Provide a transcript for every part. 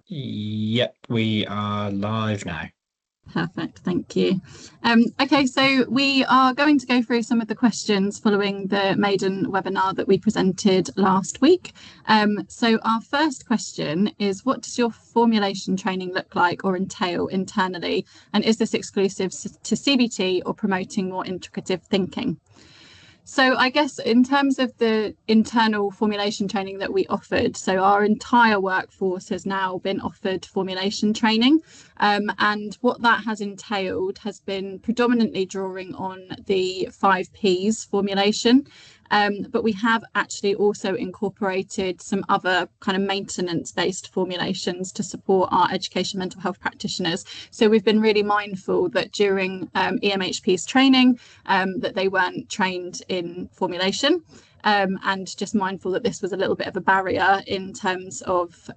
Yep, we are live now. Perfect, thank you. Okay, so we are going to go through some of the questions following the Mayden webinar that we presented last week. So our first question is, what does your formulation training look like or entail internally? And is this exclusive to CBT or promoting more integrative thinking? So I guess in terms of the internal formulation training that we offered, so our entire workforce has now been offered formulation training. And what that has entailed has been predominantly drawing on the 5Ps formulation. But we have actually also incorporated some other kind of maintenance-based formulations to support our education mental health practitioners. So we've been really mindful that during EMHP's training, that they weren't trained in formulation. And just mindful that this was a little bit of a barrier in terms of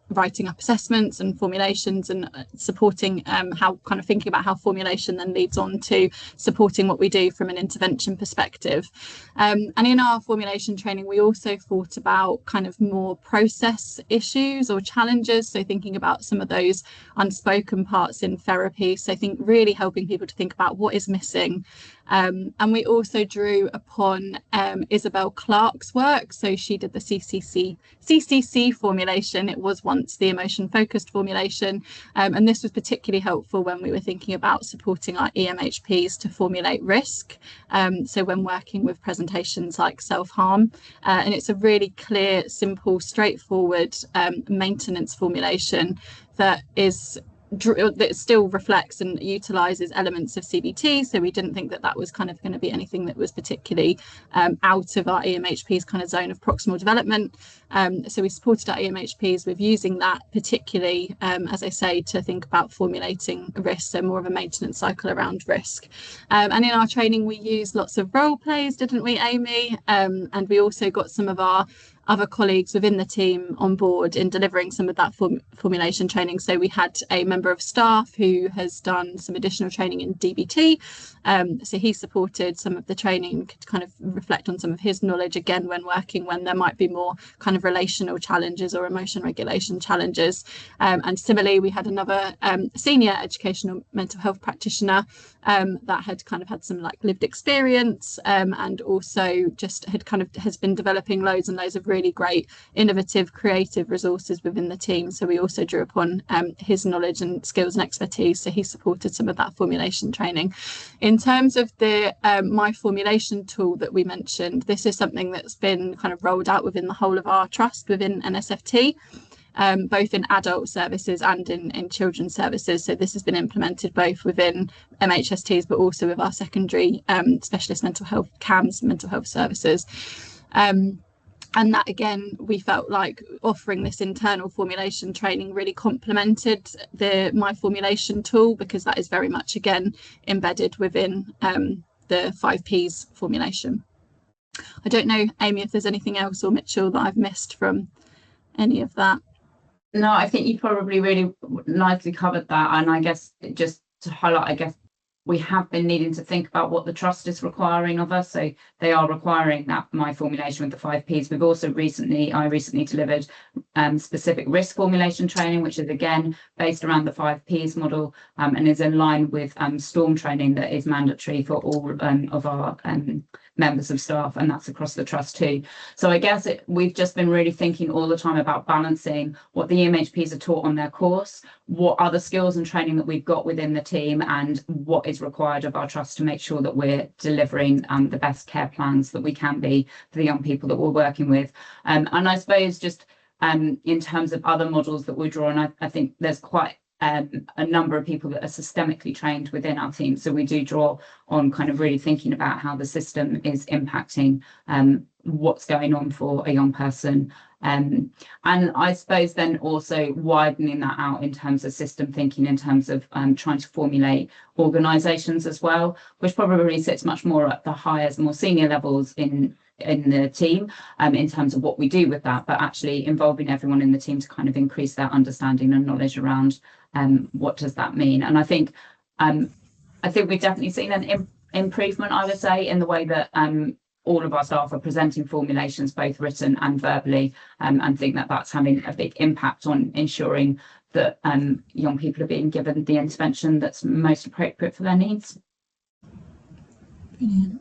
writing up assessments and formulations and supporting how kind of thinking about how formulation then leads on to supporting what we do from an intervention perspective. And in our formulation training, we also thought about kind of more process issues or challenges. So thinking about some of those unspoken parts in therapy. So I think really helping people to think about what is missing. And we also drew upon Isabel Clark's work. So she did the CCC formulation. It was once the emotion focused formulation. And this was particularly helpful when we were thinking about supporting our EMHPs to formulate risk. So when working with presentations like self-harm, and it's a really clear, simple, straightforward maintenance formulation that still reflects and utilises elements of CBT. So we didn't think that that was kind of going to be anything that was particularly out of our EMHP's kind of zone of proximal development. So we supported our EMHPs with using that, particularly, as I say, to think about formulating risk, so more of a maintenance cycle around risk. And in our training, we used lots of role plays, didn't we, Amy? And we also got some of our other colleagues within the team on board in delivering some of that formulation training. So we had a member of staff who has done some additional training in DBT. So he supported some of the training to kind of reflect on some of his knowledge, again, when working, when there might be more kind of relational challenges or emotion regulation challenges. And similarly, we had another senior educational mental health practitioner that had kind of had some like lived experience and also just has been developing loads and loads of really great, innovative, creative resources within the team. So we also drew upon his knowledge and skills and expertise. So he supported some of that formulation training. In terms of the My Formulation tool that we mentioned, this is something that's been kind of rolled out within the whole of our trust within NSFT. Both in adult services and in children's services. So this has been implemented both within MHSTs, but also with our secondary specialist mental health CAMS mental health services. And that, again, we felt like offering this internal formulation training really complemented the My Formulation tool, because that is very much, again, embedded within the 5Ps formulation. I don't know, Amy, if there's anything else, or Mitchell, that I've missed from any of that. No, I think you probably really nicely covered that. And I guess just to highlight, I guess we have been needing to think about what the trust is requiring of us. So they are requiring that My Formulation with the 5Ps. We've also I recently delivered specific risk formulation training, which is again based around the 5Ps model and is in line with STORM training that is mandatory for all of our members of staff, and that's across the trust too. So I guess we've just been really thinking all the time about balancing what the EMHPs are taught on their course, what other skills and training that we've got within the team, and what is required of our trust to make sure that we're delivering the best care plans that we can be for the young people that we're working with. And I suppose just in terms of other models that we draw on, I think there's quite a number of people that are systemically trained within our team. So we do draw on kind of really thinking about how the system is impacting what's going on for a young person. And I suppose then also widening that out in terms of system thinking, in terms of trying to formulate organisations as well, which probably sits much more at the highest, more senior levels in the team in terms of what we do with that, but actually involving everyone in the team to kind of increase their understanding and knowledge around what does that mean. And I think we've definitely seen an improvement, I would say, in the way that all of our staff are presenting formulations, both written and verbally, and think that that's having a big impact on ensuring that young people are being given the intervention that's most appropriate for their needs. Brilliant.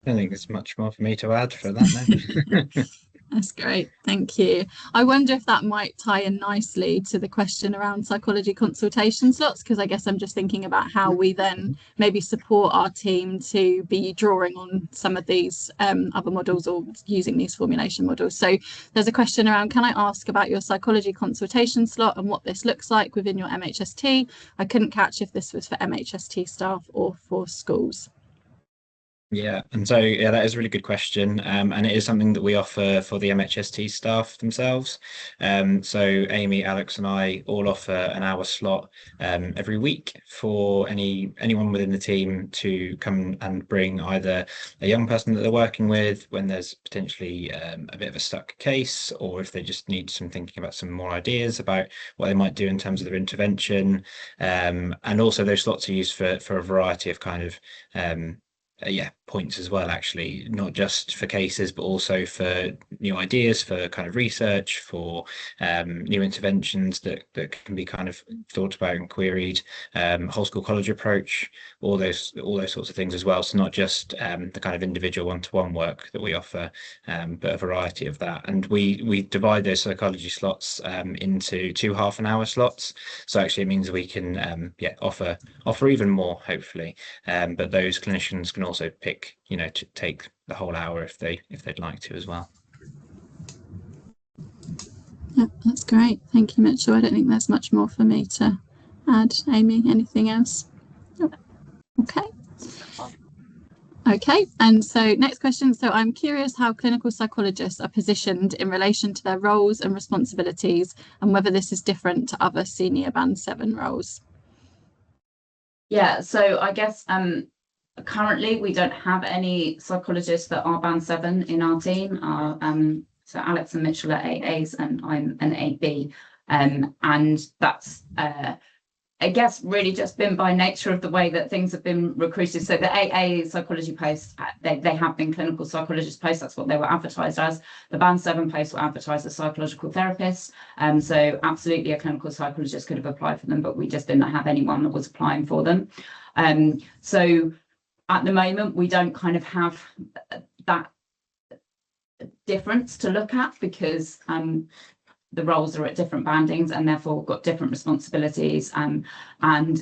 I don't think there's much more for me to add for that now. That's great, thank you. I wonder if that might tie in nicely to the question around psychology consultation slots, because I guess I'm just thinking about how we then maybe support our team to be drawing on some of these other models or using these formulation models. So there's a question around, can I ask about your psychology consultation slot and what this looks like within your MHST? I couldn't catch if this was for MHST staff or for schools. Yeah, and so yeah, that is a really good question, and it is something that we offer for the MHST staff themselves. So Amy, Alex, and I all offer an hour slot every week for anyone within the team to come and bring either a young person that they're working with when there's potentially a bit of a stuck case, or if they just need some thinking about some more ideas about what they might do in terms of their intervention. And also those slots are used for a variety of kind of points as well, actually, not just for cases but also for new ideas, for kind of research, for new interventions that can be kind of thought about and queried, whole school college approach, all those sorts of things as well. So not just the kind of individual one-to-one work that we offer, but a variety of that. And we divide those psychology slots into 2 half-an-hour slots, so actually it means we can offer even more, hopefully, but those clinicians can also pick, to take the whole hour if they'd like to as well. Yeah, that's great. Thank you, Mitchell. I don't think there's much more for me to add. Amy, anything else? Okay. Okay, and so next question. So I'm curious how clinical psychologists are positioned in relation to their roles and responsibilities, and whether this is different to other senior band 7 roles. Yeah, so I guess currently we don't have any psychologists that are band 7 in our team. So Alex and Mitchell are AAs and I'm an AB, and that's I guess really just been by nature of the way that things have been recruited. So the AA psychology posts, they have been clinical psychologist posts. That's what they were advertised as. The band 7 posts were advertised as psychological therapists. So absolutely a clinical psychologist could have applied for them, but we just didn't have anyone that was applying for them. So at the moment, we don't kind of have that difference to look at, because the roles are at different bandings and therefore got different responsibilities and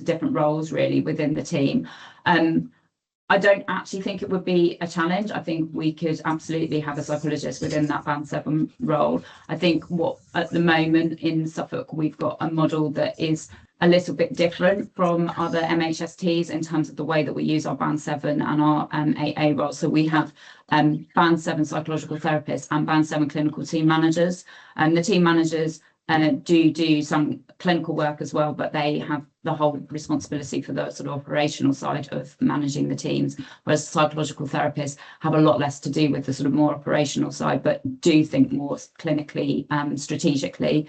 different roles really within the team. I don't actually think it would be a challenge. I think we could absolutely have a psychologist within that band 7 role. I think what at the moment in Suffolk, we've got a model that is a little bit different from other MHSTs in terms of the way that we use our band 7 and our AA roles. So we have band 7 psychological therapists and band 7 clinical team managers, and the team managers do some clinical work as well, but they have the whole responsibility for the sort of operational side of managing the teams, whereas psychological therapists have a lot less to do with the sort of more operational side, but do think more clinically, strategically.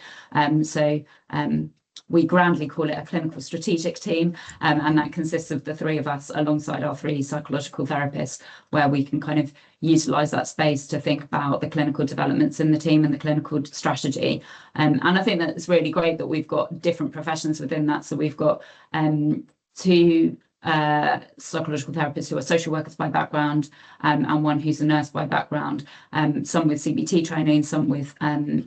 We grandly call it a clinical strategic team, and that consists of the 3 of us alongside our 3 psychological therapists, where we can kind of utilise that space to think about the clinical developments in the team and the clinical strategy. And I think that it's really great that we've got different professions within that. So we've got 2 psychological therapists who are social workers by background, and 1 who's a nurse by background, some with CBT training, some with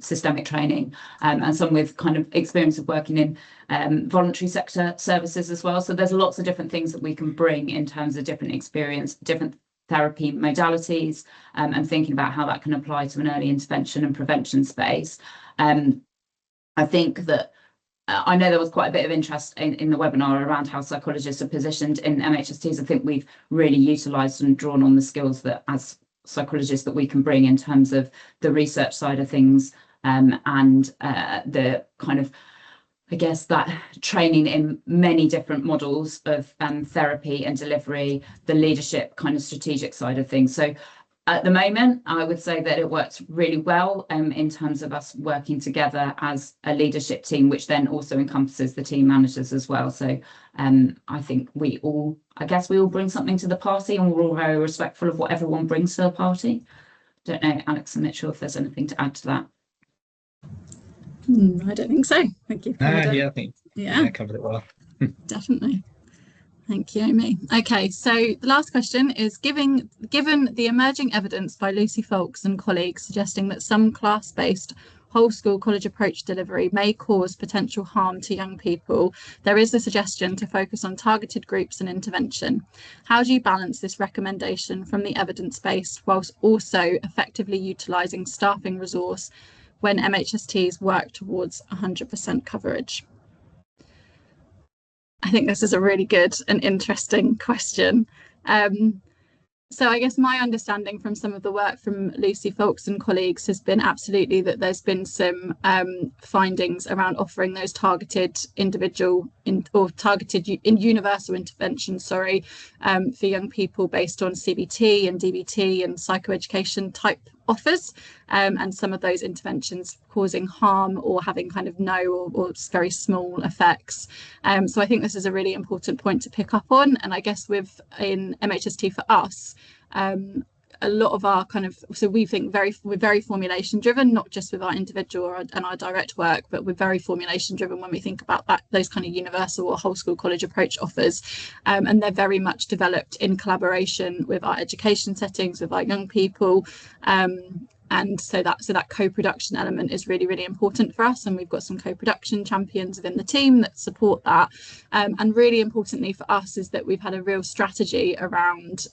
systemic training, and some with kind of experience of working in voluntary sector services as well. So there's lots of different things that we can bring in terms of different experience, different therapy modalities, and thinking about how that can apply to an early intervention and prevention space. I think that I know there was quite a bit of interest in the webinar around how psychologists are positioned in MHSTs. I think we've really utilised and drawn on the skills that as psychologists that we can bring in terms of the research side of things, and the kind of, I guess, that training in many different models of therapy and delivery, the leadership kind of strategic side of things. So At the moment, I would say that it works really well in terms of us working together as a leadership team, which then also encompasses the team managers as well. So I think I guess we all bring something to the party, and we're all very respectful of what everyone brings to the party. Don't know, Alex, I'm not sure if there's anything to add to that. I don't think so. Thank you. Yeah, I think covered it well. Definitely. Thank you, Amy. Okay, so the last question is, given the emerging evidence by Lucy Folks and colleagues suggesting that some class-based whole school college approach delivery may cause potential harm to young people, there is a suggestion to focus on targeted groups and intervention. How do you balance this recommendation from the evidence base whilst also effectively utilising staffing resource when MHSTs work towards 100% coverage? I think this is a really good and interesting question. So I guess my understanding from some of the work from Lucy Folks and colleagues has been absolutely that there's been some findings around offering those targeted individual universal interventions, for young people based on CBT and DBT and psychoeducation type offers, and some of those interventions causing harm or having kind of no or very small effects. So I think this is a really important point to pick up on. And I guess in MHST for us, a lot of our we think we're very formulation driven, not just with our individual and our direct work, but we're very formulation driven when we think about those kind of universal or whole school college approach offers, and they're very much developed in collaboration with our education settings, with our young people, and so that co-production element is really, really important for us, and we've got some co-production champions within the team that support that. And really importantly for us is that we've had a real strategy around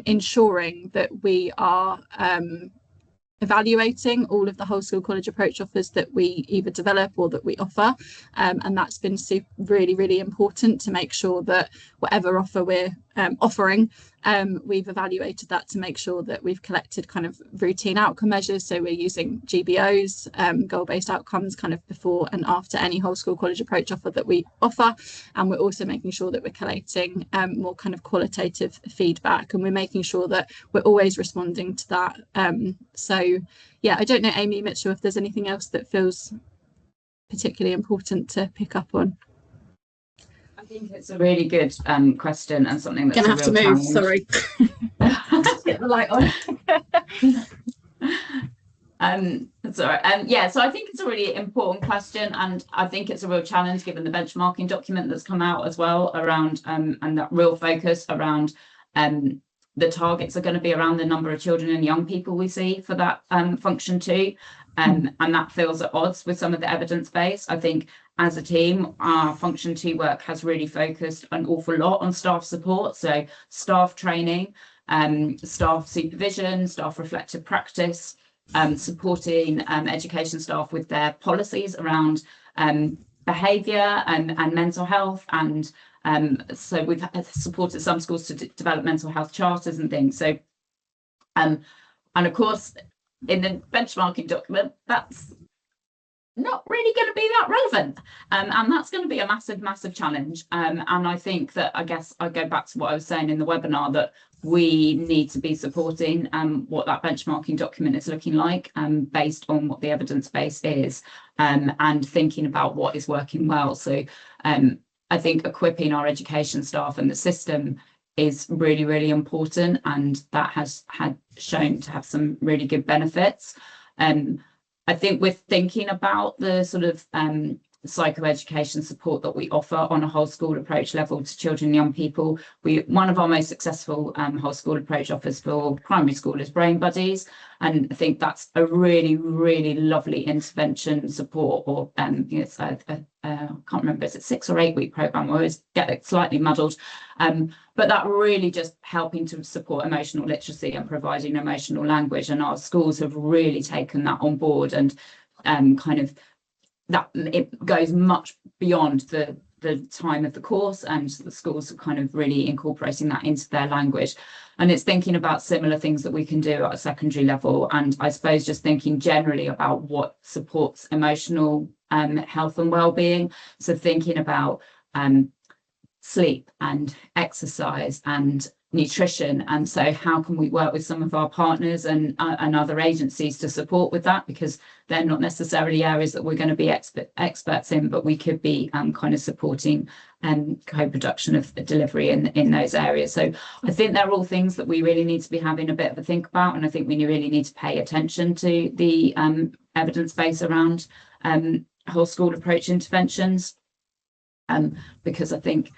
ensuring that we are evaluating all of the whole school college approach offers that we either develop or that we offer, and that's been really, really important to make sure that whatever offer we're offering, we've evaluated that to make sure that we've collected kind of routine outcome measures. So we're using GBOs, goal-based outcomes, kind of before and after any whole school college approach offer that we offer, and we're also making sure that we're collating more kind of qualitative feedback, and we're making sure that we're always responding to that. So yeah, I don't know, Amy, Mitchell, if there's anything else that feels particularly important to pick up on. I think it's a really good question, and something that's gonna have to move. Challenge. Sorry. Get the light on. Sorry. So I think it's a really important question, and I think it's a real challenge given the benchmarking document that's come out as well around and that real focus around the targets are going to be around the number of children and young people we see for that function 2, and that feels at odds with some of the evidence base. I think as a team, our function 2 work has really focused an awful lot on staff support, so staff training, staff supervision, staff reflective practice, supporting education staff with their policies around behaviour and mental health, and so we've supported some schools to develop mental health charters and things. So and of course in the benchmarking document that's not really going to be that relevant, and that's going to be a massive challenge, and I think that, I guess I go back to what I was saying in the webinar, that we need to be supporting what that benchmarking document is looking like, based on what the evidence base is, and thinking about what is working well. So I think equipping our education staff and the system is really, really important, and that has shown to have some really good benefits. I think we're thinking about the sort of psychoeducation support that we offer on a whole school approach level to children and young people. One of our most successful whole school approach offers for primary school is Brain Buddies, and I think that's a really, really lovely intervention support, or I can't remember, is it 6 or 8 week program? I always get it slightly muddled, but that really just helping to support emotional literacy and providing emotional language, and our schools have really taken that on board, and kind of that it goes much beyond the time of the course, and the schools are kind of really incorporating that into their language. And it's thinking about similar things that we can do at a secondary level, and I suppose just thinking generally about what supports emotional health and well-being. So thinking about sleep and exercise and nutrition, and so how can we work with some of our partners and other agencies to support with that, because they're not necessarily areas that we're going to be experts in, but we could be kind of supporting co-production of delivery in those areas. So I think they're all things that we really need to be having a bit of a think about, and I think we really need to pay attention to the evidence base around whole school approach interventions, because I think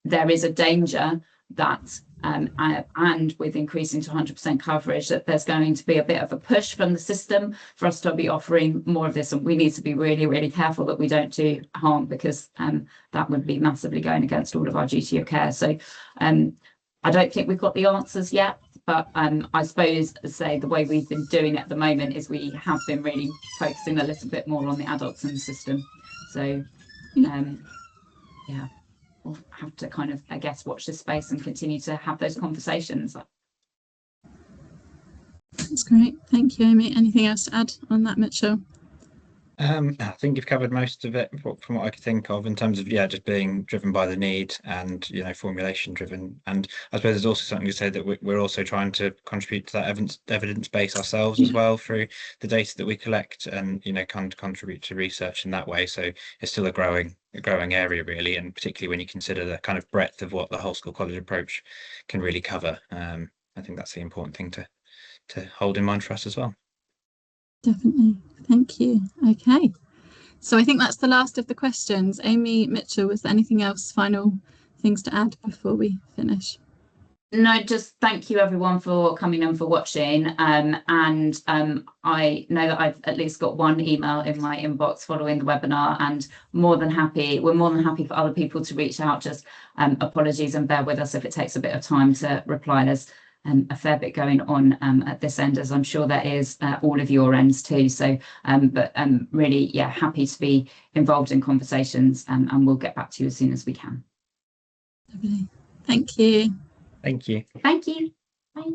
there is a danger that and with increasing to 100% coverage, that there's going to be a bit of a push from the system for us to be offering more of this, and we need to be really, really careful that we don't do harm, because that would be massively going against all of our duty of care. So I don't think we've got the answers yet, but I suppose, say, the way we've been doing it at the moment is we have been really focusing a little bit more on the adults in the system. So yeah, we'll have to kind of, I guess, watch this space and continue to have those conversations. That's great. Thank you, Amy. Anything else to add on that, Mitchell? I think you've covered most of it from what I could think of in terms of, just being driven by the need and, formulation driven. And I suppose there's also something to say that we're also trying to contribute to that evidence base ourselves as well through the data that we collect, and, kind of contribute to research in that way. So it's still a growing area, really, and particularly when you consider the kind of breadth of what the whole school college approach can really cover. I think that's the important thing to hold in mind for us as well. Definitely. Thank you. Okay. So I think that's the last of the questions. Amy, Mitchell, was there anything else, final things to add before we finish? No, just thank you everyone for coming and for watching. And I know that I've at least got one email in my inbox following the webinar, and we're more than happy for other people to reach out. Just apologies and bear with us if it takes a bit of time to reply. There's a fair bit going on at this end, as I'm sure there is all of your ends too. So but really, happy to be involved in conversations, and we'll get back to you as soon as we can. Lovely. Thank you. Thank you. Thank you. Bye.